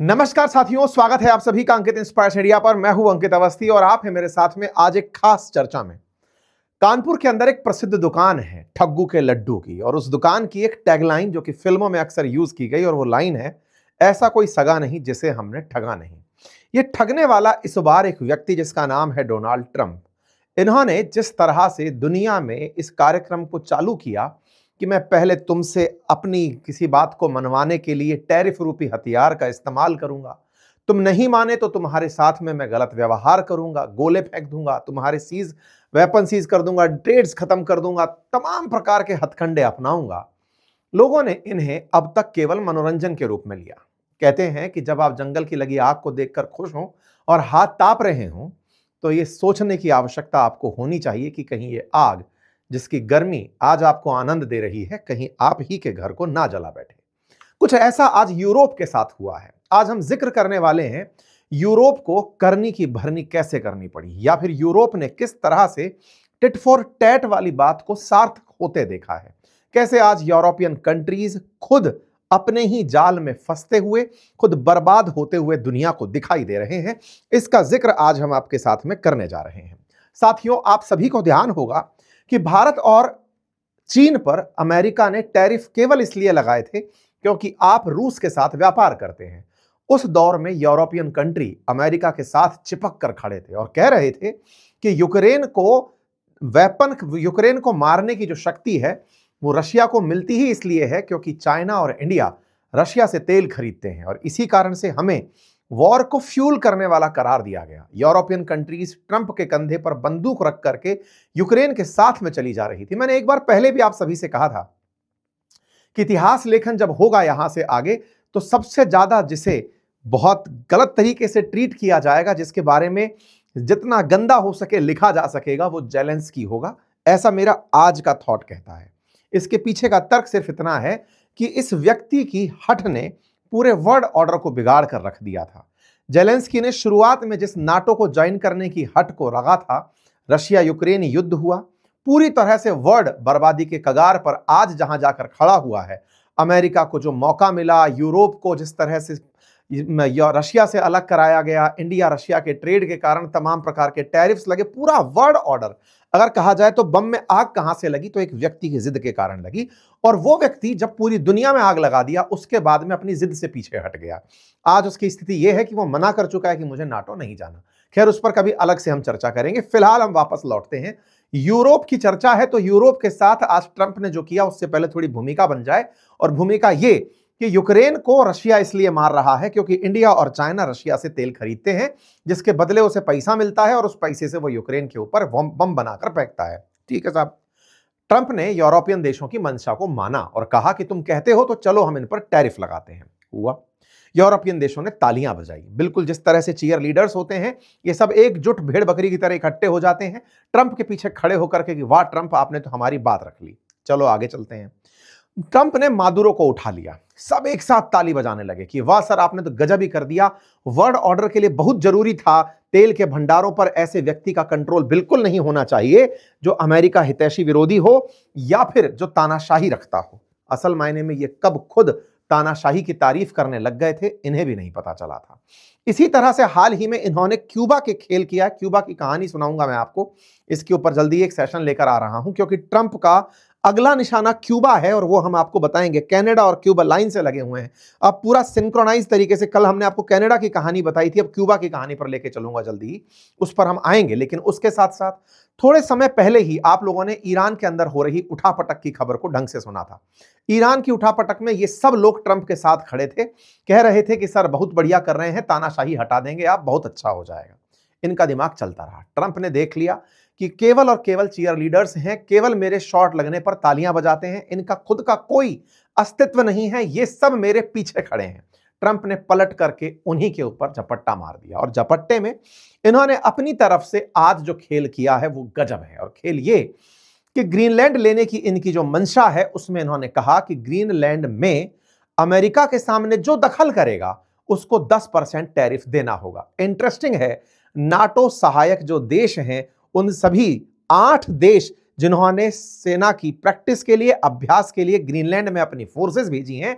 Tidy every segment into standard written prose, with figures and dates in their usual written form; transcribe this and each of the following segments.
नमस्कार साथियों, स्वागत है आप सभी का अंकित इंस्पायर्स इंडिया पर। मैं हूं अंकित अवस्थी और आप हैं मेरे साथ में आज एक खास चर्चा में। कानपुर के अंदर एक प्रसिद्ध दुकान है ठग्गू के लड्डू की, और उस दुकान की एक टैगलाइन जो कि फिल्मों में अक्सर यूज की गई, और वो लाइन है, ऐसा कोई सगा नहीं जिसे हमने ठगा नहीं। ये ठगने वाला इस बार एक व्यक्ति जिसका नाम है डोनाल्ड ट्रंप। इन्होंने जिस तरह से दुनिया में इस कार्यक्रम को चालू किया कि मैं पहले तुमसे अपनी किसी बात को मनवाने के लिए टैरिफ रूपी हथियार का इस्तेमाल करूंगा, तुम नहीं माने तो तुम्हारे साथ में मैं गलत व्यवहार करूंगा, गोले फेंक दूंगा, तुम्हारे वेपन सीज कर दूंगा, ट्रेड्स खत्म कर दूंगा, तमाम प्रकार के हथकंडे अपनाऊंगा। लोगों ने इन्हें अब तक केवल मनोरंजन के रूप में लिया। कहते हैं कि जब आप जंगल की लगी आग को देखकर खुश हों और हाथ ताप रहे हों, तो ये सोचने की आवश्यकता आपको होनी चाहिए कि कहीं ये आग जिसकी गर्मी आज आपको आनंद दे रही है, कहीं आप ही के घर को ना जला बैठे। कुछ ऐसा आज यूरोप के साथ हुआ है। आज हम जिक्र करने वाले हैं यूरोप को करनी की भरनी कैसे करनी पड़ी, या फिर यूरोप ने किस तरह से टिट फॉर टैट वाली बात को सार्थक होते देखा है। कैसे आज यूरोपियन कंट्रीज खुद अपने ही जाल में फंसते हुए, खुद बर्बाद होते हुए दुनिया को दिखाई दे रहे हैं। इसका जिक्र आज हम आपके साथ में करने जा रहे हैं। साथियों, आप सभी को ध्यान होगा कि भारत और चीन पर अमेरिका ने टैरिफ केवल इसलिए लगाए थे क्योंकि आप रूस के साथ व्यापार करते हैं। उस दौर में यूरोपियन कंट्री अमेरिका के साथ चिपक कर खड़े थे और कह रहे थे कि यूक्रेन को मारने की जो शक्ति है वो रशिया को मिलती ही इसलिए है क्योंकि चाइना और इंडिया रशिया से तेल खरीदते हैं, और इसी कारण से हमें वॉर को फ्यूल करने वाला करार दिया गया। यूरोपियन कंट्रीज ट्रंप के कंधे पर बंदूक रख करके यूक्रेन के साथ में चली जा रही थी। मैंने एक बार पहले भी आप सभी से कहा था कि इतिहास लेखन जब होगा यहां से आगे, तो सबसे ज्यादा जिसे बहुत गलत तरीके से ट्रीट किया जाएगा, जिसके बारे में जितना गंदा हो सके लिखा जा सकेगा, वो जेलेंस्की होगा। ऐसा मेरा आज का थॉट कहता है। इसके पीछे का तर्क सिर्फ इतना है कि इस व्यक्ति की हठ ने पूरे वर्ल्ड ऑर्डर को बिगाड़ कर रख दिया था। जेलेंस्की ने शुरुआत में जिस नाटो को ज्वाइन करने की हठ को रगा था, रशिया यूक्रेन युद्ध हुआ, पूरी तरह से वर्ल्ड बर्बादी के कगार पर आज जहां जाकर खड़ा हुआ है। अमेरिका को जो मौका मिला, यूरोप को जिस तरह से रशिया से अलग कराया गया, इंडिया रशिया के ट्रेड के कारण तमाम प्रकार के टैरिफ्स लगे, पूरा वर्ल्ड ऑर्डर अगर कहा जाए तो बम में आग कहां से लगी, तो एक व्यक्ति की जिद के कारण लगी। और वो व्यक्ति जब पूरी दुनिया में आग लगा दिया, उसके बाद में अपनी जिद से पीछे हट गया। आज उसकी स्थिति यह है कि वो मना कर चुका है कि मुझे नाटो नहीं जाना। खैर, उस पर कभी अलग से हम चर्चा करेंगे। फिलहाल हम वापस लौटते हैं। यूरोप की चर्चा है, तो यूरोप के साथ आज ट्रंप ने जो किया उससे पहले थोड़ी भूमिका बन जाए, और भूमिका ये कि यूक्रेन को रशिया इसलिए मार रहा है क्योंकि इंडिया और चाइना रशिया से तेल खरीदते हैं, जिसके बदले उसे पैसा मिलता है, और उस पैसे से वो यूक्रेन के ऊपर बम बनाकर फेंकता है। ठीक है साहब। ट्रंप ने यूरोपियन देशों की मंशा को माना और कहा कि तुम कहते हो तो चलो हम इन पर टैरिफ लगाते हैं। हुआ। यूरोपियन देशों ने तालियां बजाई। बिल्कुल जिस तरह से चीयर लीडर्स होते हैं, ये सब एकजुट भेड़ बकरी की तरह इकट्ठे हो जाते हैं ट्रंप के पीछे खड़े होकर के कि वाह ट्रंप, आपने तो हमारी बात रख ली। चलो आगे चलते हैं। ट्रंप ने मादुरो को उठा लिया। सब एक साथ ताली बजाने लगे कि वाह सर, आपने तो गजब ही कर दिया। वर्ल्ड ऑर्डर के लिए बहुत जरूरी था, तेल के भंडारों पर ऐसे व्यक्ति का कंट्रोल बिल्कुल नहीं होना चाहिए जो अमेरिका हितैषी विरोधी हो या फिर जो तानाशाही रखता हो। असल मायने में ये कब खुद तानाशाही की तारीफ करने लग गए थे, इन्हें भी नहीं पता चला था। इसी तरह से हाल ही में इन्होंने क्यूबा के खेल किया। क्यूबा की कहानी सुनाऊंगा मैं आपको, इसके ऊपर जल्दी एक सेशन लेकर आ रहा हूं, क्योंकि ट्रंप का अगला निशाना क्यूबा है और वो हम आपको बताएंगे। कनाडा और क्यूबा लाइन से लगे हुए हैं। अब पूरा सिंक्रोनाइज तरीके से, कल हमने आपको कनाडा की कहानी बताई थी, अब क्यूबा की कहानी पर लेके चलूंगा जल्दी ही, उस पर हम आएंगे। लेकिन उसके साथ साथ थोड़े समय पहले ही आप लोगों ने ईरान के अंदर हो रही उठापटक की खबर को ढंग से सुना था। ईरान की उठापटक में ये सब लोग ट्रंप के साथ खड़े थे, कह रहे थे कि सर बहुत बढ़िया कर रहे हैं, तानाशाही हटा देंगे आप, बहुत अच्छा हो जाएगा। इनका दिमाग चलता रहा। ट्रंप ने देख लिया कि केवल और केवल चीयर लीडर्स हैं, केवल मेरे शॉट लगने पर तालियां बजाते हैं, इनका खुद का कोई अस्तित्व नहीं है, ये सब मेरे पीछे खड़े हैं। ट्रंप ने पलट करके उन्हीं के ऊपर झपट्टा मार दिया, और झपट्टे में इन्होंने अपनी तरफ से आज जो खेल किया है वो गजब है। और खेल ये कि ग्रीनलैंड लेने की इनकी जो मंशा है, उसमें इन्होंने कहा कि ग्रीनलैंड में अमेरिका के सामने जो दखल करेगा उसको 10% टैरिफ देना होगा। इंटरेस्टिंग है, नाटो सहायक जो देश हैं, उन सभी 8 देश जिन्होंने सेना की प्रैक्टिस के लिए, अभ्यास के लिए ग्रीनलैंड में अपनी फोर्सेस भेजी हैं,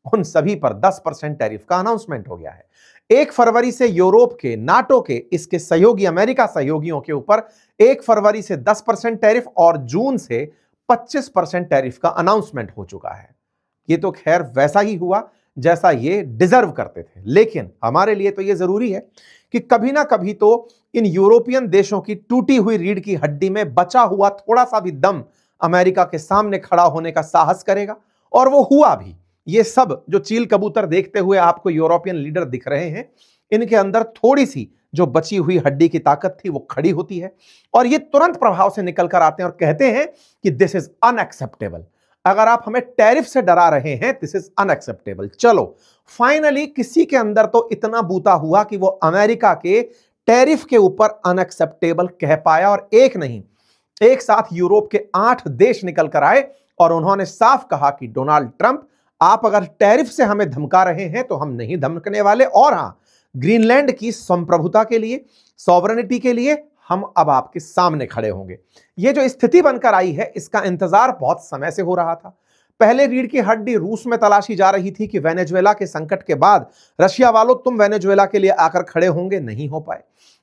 उन सभी पर 10% टैरिफ का अनाउंसमेंट हो गया है। 1 फरवरी से यूरोप के, नाटो के, इसके सहयोगी अमेरिका सहयोगियों के ऊपर 1 फरवरी से 10% टैरिफ और जून से 25% टैरिफ का अनाउंसमेंट हो चुका है। ये तो खैर वैसा ही हुआ जैसा ये डिजर्व करते थे, लेकिन हमारे लिए तो ये जरूरी है कि कभी ना कभी तो इन यूरोपियन देशों की टूटी हुई रीढ़ की हड्डी में बचा हुआ थोड़ा सा भी दम अमेरिका के सामने खड़ा होने का साहस करेगा, और वो हुआ भी। ये सब जो चील कबूतर देखते हुए आपको यूरोपियन लीडर दिख रहे हैं, इनके अंदर थोड़ी सी जो बची हुई हड्डी की ताकत थी वो खड़ी होती है, और ये तुरंत प्रभाव से निकल कर आते हैं और कहते हैं कि दिस इज अनएक्सेप्टेबल। अगर आप हमें टैरिफ से डरा रहे हैं, दिस इज अनएक्सेप्टेबल। चलो फाइनली किसी के अंदर तो इतना बूता हुआ कि वो अमेरिका के टैरिफ के ऊपर अनएक्सेप्टेबल कह पाया, और एक नहीं, एक साथ यूरोप के 8 देश निकल कर आए और उन्होंने साफ कहा कि डोनाल्ड ट्रंप, आप अगर टैरिफ से हमें धमका रहे हैं तो हम नहीं धमकने वाले, और हां, ग्रीनलैंड की संप्रभुता के लिए, सॉवरेनिटी के लिए हम अब आपके सामने खड़े होंगे। ये जो स्थिति बनकर आई है, इसका इंतजार बहुत समय से हो रहा था। पहले रीढ़ की हड्डी रूस में तलाशी जा रही थी कि वेनेजुएला के संकट के बाद रशिया वालों तुम वेनेजुएला के लिए आकर खड़े होंगे, नहीं हो पाए।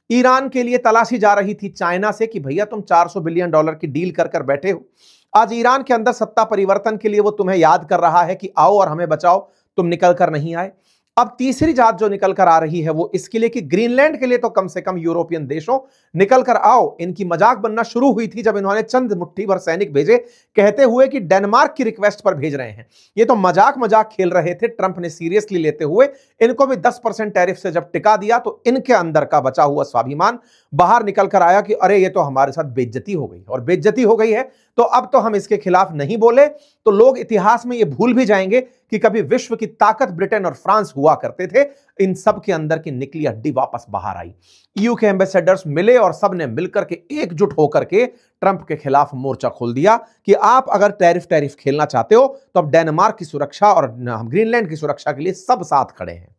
ईरान के लिए तलाशी जा रही थी चाइना से कि भैया तुम $400 बिलियन की डील कर कर बैठे हो। आज ईरान के अंदर सत्ता परिवर्तन के लिए वो तुम्हें याद कर रहा है कि आओ और हमें बचाओ, तुम निकल कर नहीं आए। अब तीसरी जात जो निकल कर आ रही है वो इसके लिए कि ग्रीनलैंड के लिए तो कम से कम यूरोपियन देशों निकल कर आओ। इनकी मजाक बनना शुरू हुई थी जब इन्होंने चंद मुट्ठी भर सैनिक भेजे, कहते हुए कि डेनमार्क की रिक्वेस्ट पर भेज रहे हैं। ये तो मजाक खेल रहे थे, ट्रंप ने सीरियसली लेते हुए इनको भी 10% टैरिफ से जब टिका दिया तो इनके अंदर का बचा हुआ स्वाभिमान बाहर निकल कर आया कि अरे ये तो हमारे साथ बेइज्जती हो गई, और बेइज्जती हो गई है तो अब तो हम इसके खिलाफ नहीं बोले तो लोग इतिहास में ये भूल भी जाएंगे कि कभी विश्व की ताकत ब्रिटेन और फ्रांस हुआ करते थे। इन सब के अंदर की निकली हड्डी वापस बाहर आई। ईयू के एम्बेसडर्स मिले और सबने मिलकर के एकजुट होकर के ट्रंप के खिलाफ मोर्चा खोल दिया कि आप अगर टैरिफ खेलना चाहते हो तो अब डेनमार्क की सुरक्षा और ग्रीनलैंड की सुरक्षा के लिए सब साथ खड़े हैं।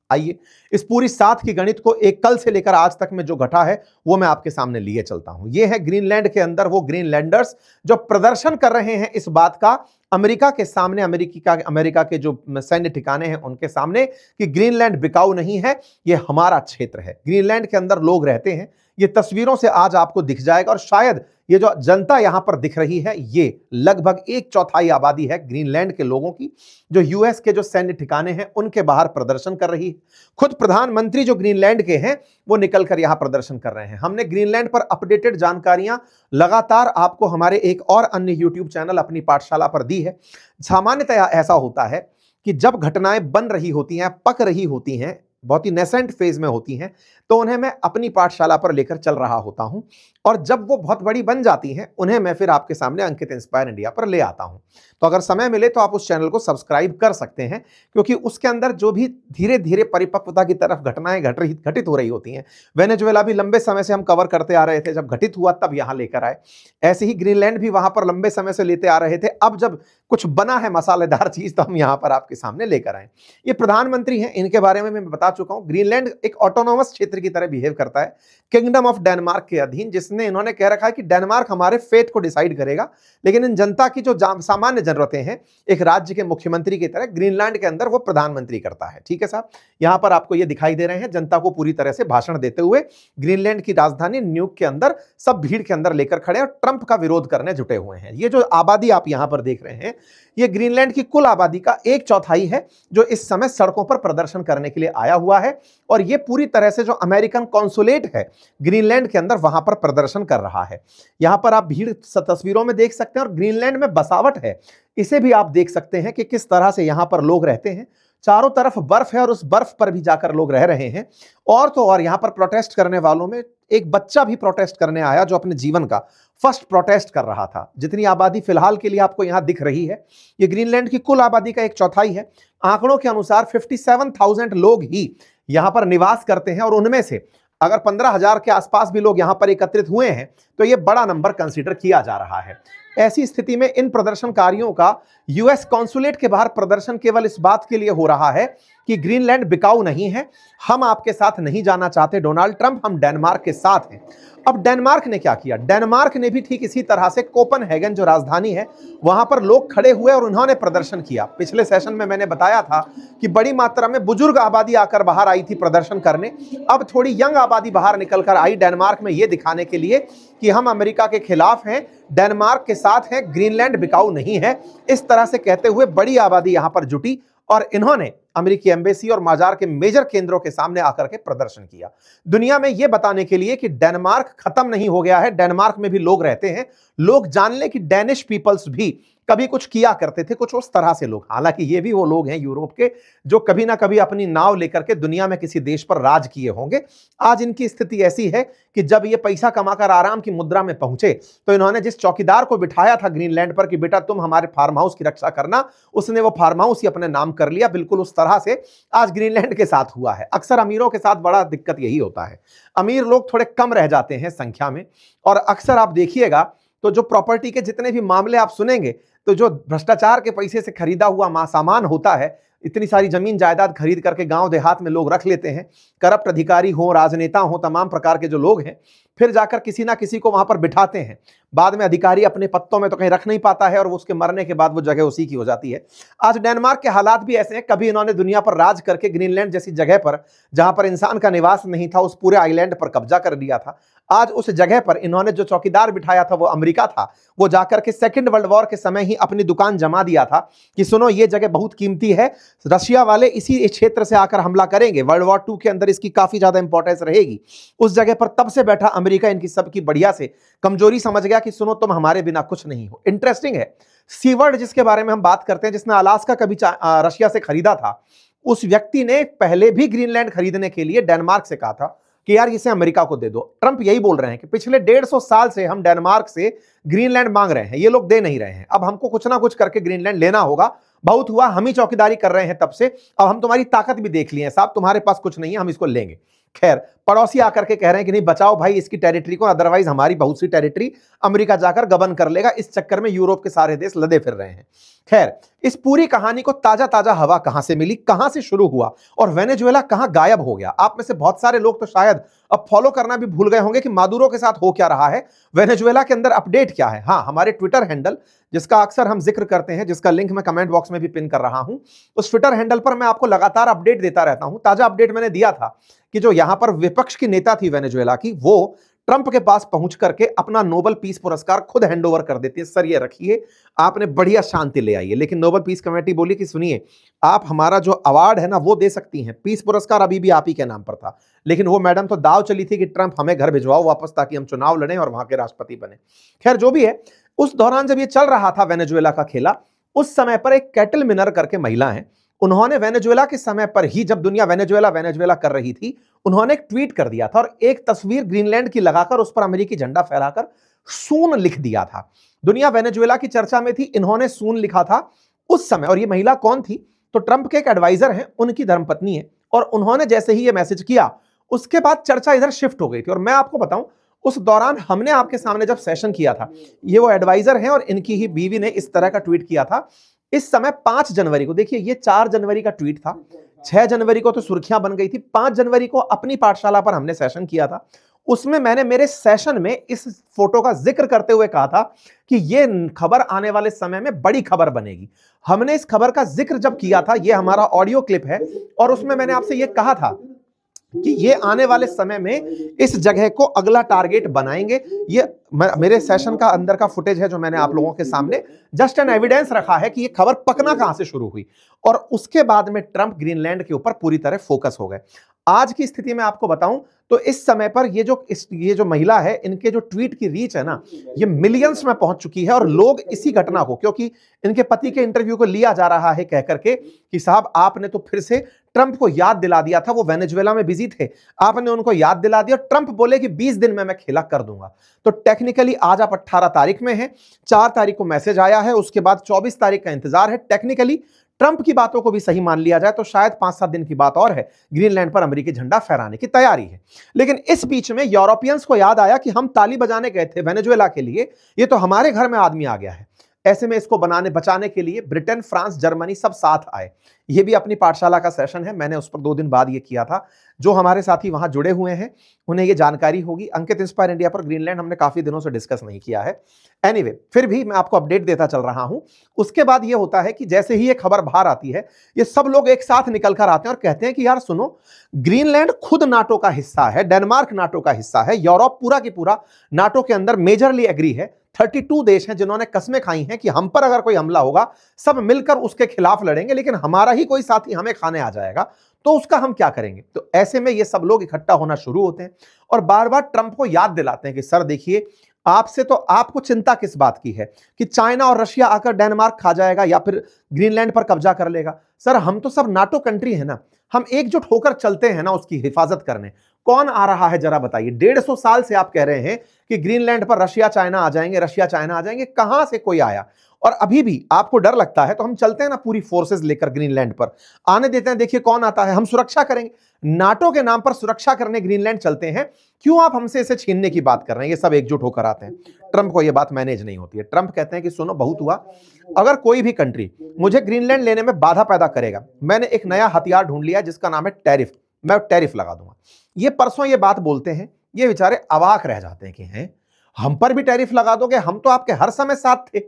आइए इस पूरी साथ की गणित को एक कल से लेकर आज तक में जो घटा है वो मैं आपके सामने लिए चलता हूं। ये है ग्रीनलैंड के अंदर वो ग्रीनलैंडर्स जो प्रदर्शन कर रहे हैं इस बात का अमेरिका के सामने, अमेरिका के जो सैन्य ठिकाने हैं उनके सामने, कि ग्रीनलैंड बिकाऊ नहीं है, ये हमारा क्षेत्र है। ग्रीनलैंड के अंदर लोग रहते हैं, ये तस्वीरों से आज आपको दिख जाएगा, और शायद ये जो जनता यहां पर दिख रही है ये लगभग 1/4 आबादी है ग्रीनलैंड के लोगों की, जो यूएस के जो सैन्य ठिकाने हैं उनके बाहर प्रदर्शन कर रही है। खुद प्रधानमंत्री जो ग्रीनलैंड के हैं वो निकलकर यहां प्रदर्शन कर रहे हैं। हमने ग्रीनलैंड पर अपडेटेड जानकारियां लगातार आपको हमारे एक और अन्य यूट्यूब चैनल अपनी पाठशाला पर दी है। सामान्यतया ऐसा होता है कि जब घटनाएं बन रही होती हैं, पक रही होती हैं, बहुत ही नेसेंट फेज में होती हैं, तो उन्हें मैं अपनी पाठशाला पर लेकर चल रहा होता हूं, और जब वो बहुत बड़ी बन जाती हैं उन्हें मैं फिर आपके सामने अंकित इंस्पायर इंडिया पर ले आता हूं। तो अगर समय मिले तो आप उस चैनल को सब्सक्राइब कर सकते हैं, क्योंकि उसके अंदर जो भी धीरे धीरे परिपक्वता की तरफ घटनाएं घटित हो रही होती हैं। वेनेजुएला भी लंबे समय से हम कवर करते आ रहे थे, जब घटित हुआ तब यहां लेकर आए। ऐसे ही ग्रीनलैंड भी वहां पर लंबे समय से लेते आ रहे थे, अब जब कुछ बना है मसालेदार चीज तो हम यहां पर आपके सामने लेकर आए। ये प्रधानमंत्री हैं, इनके बारे में मैं बता चुका हूं। ग्रीनलैंड एक ऑटोनोमस क्षेत्र की तरह बिहेव करता है, किंगडम ऑफ डेनमार्क के अधीन, जिसने इन्होंने कह रखा है कि डेनमार्क हमारे फेट को डिसाइड करेगा, लेकिन इन जनता की जो सामान्य जरूरतें हैं एक राज्य के मुख्यमंत्री की तरह ग्रीनलैंड के अंदर वो प्रधानमंत्री करता है। ठीक है साहब, यहां पर आपको ये दिखाई दे रहे हैं जनता को पूरी तरह से भाषण देते हुए ग्रीनलैंड की राजधानी न्यूक के अंदर सब भीड़ के अंदर लेकर खड़े और ट्रंप का विरोध करने जुटे हुए हैं। ये जो आबादी आप यहां पर देख रहे हैं ये ग्रीनलैंड की कुल आबादी का 1/4 है जो इस समय सड़कों पर प्रदर्शन करने के लिए आया हुआ है, और ये पूरी तरह से जो अमेरिकन कॉन्सुलेट है ग्रीनलैंड के अंदर वहां पर प्रदर्शन कर रहा है। यहां पर आप भीड़ तस्वीरों में देख सकते हैं, और ग्रीनलैंड में बसावट है इसे भी आप देख सकते हैं कि किस तरह से यहां पर लोग रहते हैं। चारों तरफ बर्फ है और उस बर्फ पर भी जाकर लोग रह रहे हैं। और तो और यहां पर प्रोटेस्ट करने वालों में एक बच्चा भी प्रोटेस्ट करने आया जो अपने जीवन का फर्स्ट प्रोटेस्ट कर रहा था। जितनी आबादी फिलहाल के लिए आपको यहां दिख रही है ये ग्रीनलैंड की कुल आबादी का 1/4 है। आंकड़ों के अनुसार 57,000 लोग ही यहां पर निवास करते हैं, और उनमें से अगर 15,000 के आसपास भी लोग यहां पर एकत्रित हुए हैं तो यह बड़ा नंबर कंसीडर किया जा रहा है। ऐसी स्थिति में इन प्रदर्शनकारियों का यूएस कॉन्सुलेट के बाहर प्रदर्शन केवल इस बात के लिए हो रहा है कि ग्रीनलैंड बिकाऊ नहीं है, हम आपके साथ नहीं जाना चाहते डोनाल्ड ट्रंप, हम डेनमार्क के साथ हैं। अब डेनमार्क ने क्या किया? डेनमार्क ने भी ठीक इसी तरह से कोपेनहेगन जो राजधानी है वहां पर लोग खड़े हुए और उन्होंने प्रदर्शन किया। पिछले सेशन में मैंने बताया था कि बड़ी मात्रा में बुजुर्ग आबादी आकर बाहर आई थी प्रदर्शन करने। अब थोड़ी यंग आबादी बाहर निकलकर आई डेनमार्क में यह दिखाने के लिए कि हम अमेरिका के खिलाफ हैं, डेनमार्क के साथ हैं, ग्रीनलैंड बिकाऊ नहीं है। इस तरह से कहते हुए बड़ी आबादी यहां पर जुटी और इन्होंने अमेरिकी एम्बेसी और बाजार के मेजर केंद्रों के सामने आकर के प्रदर्शन किया, दुनिया में यह बताने के लिए कि डेनमार्क खत्म नहीं हो गया है, डेनमार्क में भी लोग रहते हैं, लोग जान ले कि डेनिश पीपल्स भी कभी कुछ किया करते थे, कुछ उस तरह से लोग। हालांकि ये भी वो लोग हैं यूरोप के जो कभी ना कभी अपनी नाव लेकर के दुनिया में किसी देश पर राज किए होंगे। आज इनकी स्थिति ऐसी है कि जब ये पैसा कमाकर आराम की मुद्रा में पहुंचे तो इन्होंने जिस चौकीदार को बिठाया था ग्रीनलैंड पर कि बेटा तुम हमारे फार्म हाउस की रक्षा करना, उसने वो फार्म हाउस ही अपने नाम कर लिया। बिल्कुल उस तरह से आज ग्रीनलैंड के साथ हुआ है। अक्सर अमीरों के साथ बड़ा दिक्कत यही होता है, अमीर लोग थोड़े कम रह जाते हैं संख्या में, और अक्सर आप देखिएगा तो जो प्रॉपर्टी के जितने भी मामले आप सुनेंगे तो जो भ्रष्टाचार के पैसे से खरीदा हुआ सामान होता है, इतनी सारी जमीन जायदाद खरीद करके गांव देहात में लोग रख लेते हैं, करप्ट अधिकारी हो, राजनेता हो, तमाम प्रकार के जो लोग हैं, फिर जाकर किसी ना किसी को वहां पर बिठाते हैं। बाद में अधिकारी अपने पत्तों में तो कहीं रख नहीं पाता है और उसके मरने के बाद वो जगह उसी की हो जाती है। आज डेनमार्क के हालात भी ऐसे हैं, कभी इन्होंने दुनिया पर राज करके ग्रीनलैंड जैसी जगह पर जहां पर इंसान का निवास नहीं था उस पूरे आइलैंड पर कब्जा कर लिया था। आज उस जगह पर इन्होंने जो चौकीदार बिठाया था वो अमेरिका था, वो जाकर के सेकेंड वर्ल्ड वॉर के समय ही अपनी दुकान जमा दिया था कि सुनो ये जगह बहुत कीमती है, रशिया वाले इसी क्षेत्र से आकर हमला करेंगे, वर्ल्ड वॉर 2 के अंदर इसकी काफी ज्यादा इंपॉर्टेंस रहेगी। उस जगह पर तब से बैठा अमेरिका इनकी सबकी बढ़िया से कमजोरी समझ गया कि सुनो तुम हमारे बिना कुछ नहीं हो। इंटरेस्टिंग है, सीवर्ड जिसके बारे में हम बात करते हैं, जिसने अलास्का कभी रशिया से खरीदा था, उस व्यक्ति ने पहले भी ग्रीनलैंड खरीदने के लिए डेनमार्क से कहा था कि यार इसे अमेरिका को दे दो। ट्रंप यही बोल रहे हैं कि पिछले 150 साल से हम डेनमार्क से ग्रीनलैंड मांग रहे हैं, ये लोग दे नहीं रहे हैं, अब हमको कुछ ना कुछ करके ग्रीनलैंड लेना होगा। बहुत हुआ, हम ही चौकीदारी कर रहे हैं तब से, अब हम तुम्हारी ताकत भी देख लिए साहब, तुम्हारे पास कुछ नहीं है, हम इसको लेंगे। खैर पड़ोसी आकर के कह रहे हैं कि नहीं बचाओ भाई इसकी टेरिटरी को, अदरवाइज हमारी बहुत सी टेरिटरी अमेरिका जाकर गबन कर लेगा। इस चक्कर में यूरोप के सारे देश लदे फिर रहे हैं। खैर इस पूरी कहानी को ताजा ताजा हवा कहां से मिली, कहां से शुरू हुआ और वेनेजुएला कहां गायब हो गया? आप में से बहुत सारे लोग तो शायद अब फॉलो करना भी भूल गए होंगे कि मादुरो के साथ हो क्या रहा है, वेनेजुएला के अंदर अपडेट क्या है। हाँ, हमारे ट्विटर हैंडल जिसका अक्सर हम जिक्र करते हैं, जिसका लिंक मैं कमेंट बॉक्स में भी पिन कर रहा हूं, उस ट्विटर हैंडल पर मैं आपको लगातार अपडेट देता रहता हूं। ताजा अपडेट मैंने दिया था कि जो यहां पर विपक्ष की नेता थी वेनेजुएला की, वो ट्रंप के पास पहुंच करके अपना नोबेल पीस पुरस्कार खुद हैंडओवर कर देती है। सर ये रखिए, आपने बढ़िया शांति ले आई है। लेकिन नोबेल पीस कमेटी बोली कि सुनिए, आप हमारा जो अवार्ड है ना वो दे सकती हैं, पीस पुरस्कार अभी भी आप ही के नाम पर था। लेकिन वो मैडम तो दाव चली थी कि ट्रंप हमें घर भिजवाओ वापस ताकि हम चुनाव लड़ें और वहां के राष्ट्रपति बने। खैर जो भी है, उस दौरान जब ये चल रहा था वेनेजुएला का खेला, उस समय पर एक कैटल मिनर करके महिला है, उन्होंने वेनेजुएला के समय पर ही, जब दुनिया वेनेजुएला वेनेजुएला कर रही थी, उन्होंने एक ट्वीट कर दिया था और एक तस्वीर ग्रीनलैंड की लगाकर उस पर अमेरिकी झंडा फहराकर सून लिख दिया था। दुनिया वेनेजुएला की चर्चा में थी, इन्होंने सून लिखा था उस समय। और ये महिला कौन थी? तो ट्रंप के एक एडवाइजर हैं, उनकी धर्मपत्नी है, और उन्होंने जैसे ही ये मैसेज किया उसके बाद चर्चा इधर शिफ्ट हो गई थी। और मैं आपको बताऊं, उस दौरान हमने आपके सामने जब सेशन किया था, ये वो एडवाइजर हैं और इनकी ही बीवी ने इस तरह का ट्वीट किया था। इस समय 5 जनवरी को, देखिए ये 4 जनवरी का ट्वीट था, 6 जनवरी को तो सुर्खियां बन गई थी, 5 जनवरी को अपनी पाठशाला पर हमने सेशन किया था। उसमें मैंने मेरे सेशन में इस फोटो का जिक्र करते हुए कहा था कि ये खबर आने वाले समय में बड़ी खबर बनेगी। हमने इस खबर का जिक्र जब किया था, ये हमारा ऑडियो क्लिप है, और उसमें मैंने आपसे ये कहा था कि ये आने वाले समय में इस जगह को अगला टारगेट बनाएंगे। ये मेरे सेशन का अंदर का फुटेज है जो मैंने आप लोगों के सामने जस्ट एन एविडेंस रखा है कि ये खबर पकना कहां से शुरू हुई। और उसके बाद में ट्रंप ग्रीनलैंड के ऊपर पूरी तरह फोकस हो गए। आज की स्थिति में आपको बताऊं तो इस समय पर ये जो महिला है, इनके जो ट्वीट की रीच है ना, ये मिलियंस में पहुंच चुकी है। और लोग इसी घटना को, क्योंकि इनके पति के इंटरव्यू को लिया जा रहा है कह करके कि साहब आपने तो फिर से ट्रंप को याद दिला दिया था, वो वेनेजुएला में बिजी थे, आपने उनको याद दिला दिया। ट्रंप बोले कि 20 दिन में मैं खेला कर दूंगा। तो टेक्निकली आज आप 18 तारीख में हैं, 4 तारीख को मैसेज आया है, उसके बाद 24 तारीख का इंतजार है। टेक्निकली ट्रंप की बातों को भी सही मान लिया जाए तो शायद 5-7 दिन की बात और है, ग्रीनलैंड पर अमेरिकी झंडा फहराने की तैयारी है। लेकिन इस बीच में यूरोपियंस को याद आया कि हम ताली बजाने गए थे वेनेजुएला के लिए, ये तो हमारे घर में आदमी आ गया है। ऐसे में इसको बचाने के लिए ब्रिटेन, फ्रांस, जर्मनी सब साथ आए। ये भी अपनी पाठशाला का सेशन है, मैंने उस पर 2 दिन बाद ये किया था। जो हमारे साथी वहां जुड़े हुए हैं उन्हें ये जानकारी होगी। अंकित इंस्पायर इंडिया पर ग्रीनलैंड हमने काफी दिनों से डिस्कस नहीं किया है। एनीवे, फिर भी मैं आपको अपडेट देता चल रहा हूं। उसके बाद ये होता है कि जैसे ही ये खबर बाहर आती है, ये सब लोग एक साथ निकल कर आते हैं और कहते हैं कि यार सुनो, ग्रीनलैंड खुद नाटो का हिस्सा है, डेनमार्क नाटो का हिस्सा है, यूरोप पूरा की पूरा नाटो के अंदर मेजरली एग्री है। 32 देश हैं जिन्होंने कस्में खाई हैं कि हम पर अगर कोई हमला होगा सब मिलकर उसके खिलाफ लड़ेंगे, लेकिन हमारा ही कोई साथी हमें खाने आ जाएगा तो उसका हम क्या करेंगे। तो ऐसे में ये सब लोग इकट्ठा होना शुरू होते हैं और बार बार ट्रंप को याद दिलाते हैं कि सर देखिए, आपसे तो आपको चिंता किस बात की है कि चाइना और रशिया आकर डेनमार्क खा जाएगा या फिर ग्रीनलैंड पर कब्जा कर लेगा। सर हम तो सब नाटो कंट्री है ना, हम एकजुट होकर चलते हैं ना उसकी हिफाजत करने। कौन आ रहा है जरा बताइए। 150 साल से आप कह रहे हैं कि ग्रीनलैंड पर रशिया चाइना आ जाएंगे, रशिया चाइना आ जाएंगे, कहां से कोई आया? और अभी भी आपको डर लगता है तो हम चलते हैं ना पूरी फोर्सेस लेकर ग्रीनलैंड पर, आने देते हैं, देखिए कौन आता है, हम सुरक्षा करेंगे। नाटो के नाम पर सुरक्षा करने ग्रीनलैंड चलते हैं, क्यों आप हमसे इसे छीनने की बात कर रहे हैं? ये सब एकजुट होकर आते हैं। ट्रंप को यह बात मैनेज नहीं होती है। ट्रंप कहते हैं कि सुनो बहुत हुआ, अगर कोई भी कंट्री मुझे ग्रीनलैंड लेने में बाधा पैदा करेगा, मैंने एक नया हथियार ढूंढ लिया जिसका नाम है टैरिफ, मैं टैरिफ लगा दूंगा। ये परसों ये बात बोलते हैं, ये बेचारे अवाक रह जाते हैं कि हैं हम पर भी टैरिफ लगा दोगे, हम तो आपके हर समय साथ थे।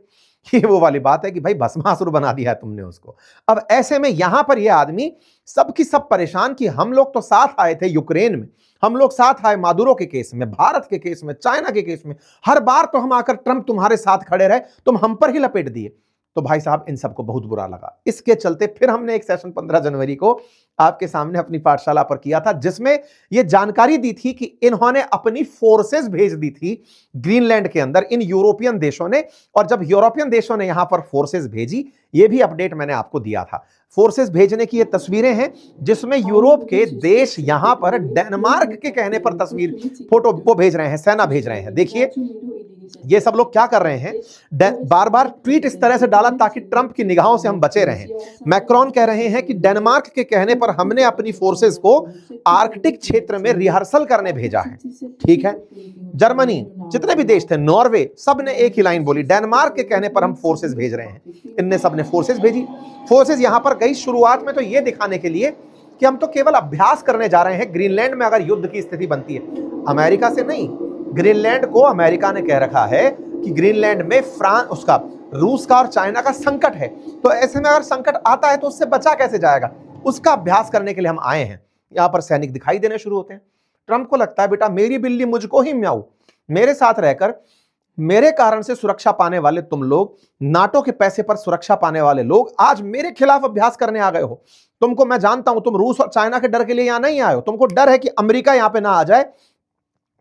ये वो वाली बात है कि भाई भस्मासुर बना दिया है तुमने उसको। अब ऐसे में यहां पर यह आदमी सबकी सब परेशान कि हम लोग तो साथ आए थे यूक्रेन में, हम लोग साथ आए मादुरो के केस में, भारत के केस में, चाइना के केस में, हर बार तो हम आकर ट्रंप तुम्हारे साथ खड़े रहे, तुम हम पर ही लपेट दिए। तो भाई साहब इन सबको बहुत बुरा लगा। इसके चलते फिर हमने एक सेशन 15 जनवरी को आपके सामने अपनी पाठशाला पर किया था, जिसमें यह जानकारी दी थी कि इन्होंने अपनी फोर्सेस भेज दी थी ग्रीनलैंड के अंदर, इन यूरोपियन देशों ने। और जब यूरोपियन देशों ने यहां पर फोर्सेस भेजी, यह भी अपडेट मैंने आपको दिया था। फोर्सेस भेजने की ये तस्वीरें हैं जिसमें यूरोप के देश यहां पर डेनमार्क के कहने पर तस्वीर फोटो वो भेज रहे हैं, सेना भेज रहे हैं। देखिए ये सब लोग क्या कर रहे हैं, बार बार ट्वीट इस तरह से डाला ताकि ट्रंप की निगाहों से हम बचे रहें। मैक्रोन कह रहे हैं कि डेनमार्क के कहने पर हमने अपनी फोर्सेस को आर्कटिक क्षेत्र में रिहर्सल करने भेजा है। ठीक है, जर्मनी, जितने भी देश थे, नॉर्वे, सब ने एक ही लाइन बोली, डेनमार्क के कहने पर हम फोर्सेस भेज रहे हैं। इनने सब ने फोर्सेस भेजी। फोर्सेस यहां पर गई शुरुआत में तो यह दिखाने के लिए कि हम तो केवल अभ्यास करने जा रहे हैं ग्रीनलैंड में अगर युद्ध की स्थिति बनती है। अमेरिका से नहीं, ग्रीनलैंड को अमेरिका ने कह रखा है कि ग्रीनलैंड में फ्रांस, उसका रूस का और चाइना का संकट है, तो ऐसे में अगर संकट आता है तो उससे बचा कैसे जाएगा, उसका अभ्यास करने के लिए हम आए हैं। यहां पर सैनिक दिखाई देने शुरू होते हैं। ट्रंप को लगता है बेटा मेरी बिल्ली मुझको ही म्याऊ, मेरे साथ रहकर मेरे कारण से सुरक्षा पाने वाले तुम लोग, नाटो के पैसे पर सुरक्षा पाने वाले लोग आज मेरे खिलाफ अभ्यास करने आ गए हो। तुमको मैं जानता हूं, तुम रूस और चाइना के डर के लिए यहां नहीं आए हो, तुमको डर है कि अमेरिका यहां पे ना आ जाए,